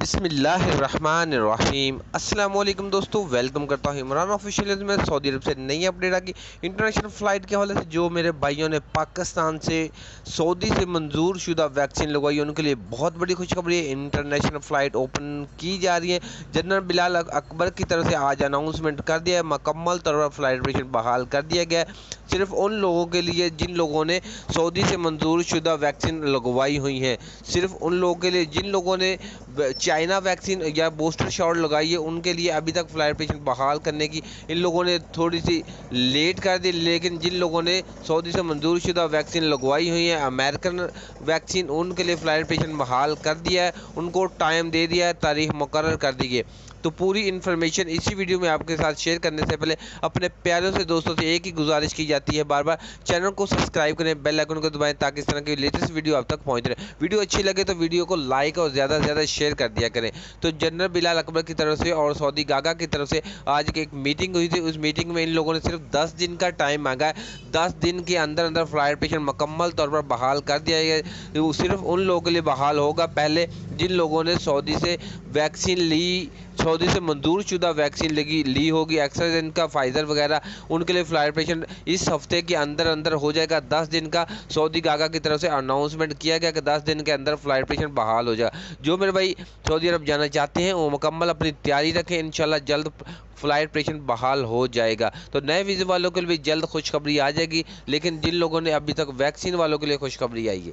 बिस्मिल्लाहिर्रहमानिर्रहीम। अस्सलाम वालेकुम दोस्तों, वेलकम करता हूँ इमरान ऑफिशियल में। सऊदी अरब से नई अपडेट आ गई इंटरनेशनल फ़्लाइट के हवाले से। जो मेरे भाइयों ने पाकिस्तान से सऊदी से मंजूर शुदा वैक्सीन लगवाई है उनके लिए बहुत बड़ी खुशखबरी है। इंटरनेशनल फ़्लाइट ओपन की जा रही है। जनरल बिलाल अकबर की तरफ से आज अनाउंसमेंट कर दिया है, मुकम्मल तौर पर फ़्लाइट ऑपरेशन बहाल कर दिया गया है। सिर्फ उन लोगों के लिए जिन लोगों ने सऊदी से मंजूर शुदा वैक्सीन लगवाई हुई है, सिर्फ उन लोगों के लिए जिन लोगों ने चाइना वैक्सीन या बूस्टर शॉट लगाई है उनके लिए अभी तक फ़्लाइट ऑपरेशन बहाल करने की इन लोगों ने थोड़ी सी लेट कर दी। लेकिन जिन लोगों ने सऊदी से मंजूर शुदा वैक्सीन लगवाई हुई है अमेरिकन वैक्सीन, उनके लिए फ़्लाइट ऑपरेशन बहाल कर दिया है, उनको टाइम दे दिया है, तारीख मुकर्रर कर दी है। तो पूरी इन्फॉर्मेशन इसी वीडियो में आपके साथ शेयर करने से पहले अपने प्यारों से दोस्तों से एक ही गुजारिश की जाती है, बार बार चैनल को सब्सक्राइब करें, बेल आइकन को दबाएं ताकि इस तरह की लेटेस्ट वीडियो आप तक पहुंच रहे। वीडियो अच्छी लगे तो वीडियो को लाइक और ज़्यादा से ज़्यादा शेयर कर दिया करें। तो जनरल बिलाल अकबर की तरफ से और सऊदी गागा की तरफ से आज की एक मीटिंग हुई थी। उस मीटिंग में इन लोगों ने सिर्फ 10 दिन का टाइम मांगा है। 10 दिन के अंदर अंदर फ़्लाइट ऑपरेशन मुकम्मल तौर पर बहाल कर दिया गया। वो सिर्फ उन लोगों के लिए बहाल होगा पहले जिन लोगों ने सऊदी से वैक्सीन ली, सऊदी से मंजूर शुदा वैक्सीन ली होगी, एस्ट्राज़ेनेका फाइज़र वगैरह, उनके लिए फ़्लाइट ऑपरेशन इस हफ्ते के अंदर अंदर हो जाएगा। 10 दिन का सऊदी गागा की तरफ से अनाउंसमेंट किया गया कि 10 दिन के अंदर फ़्लाइट ऑपरेशन बहाल हो जाएगा। जो मेरे भाई सऊदी अरब जाना चाहते हैं वो मुकम्मल अपनी तैयारी रखें, इंशाल्लाह जल्द फ़्लाइट ऑपरेशन बहाल हो जाएगा। तो नए वीज़ा वालों के लिए भी जल्द खुशखबरी आ जाएगी, लेकिन जिन लोगों ने अभी तक वैक्सीन वालों के लिए खुशखबरी आई है।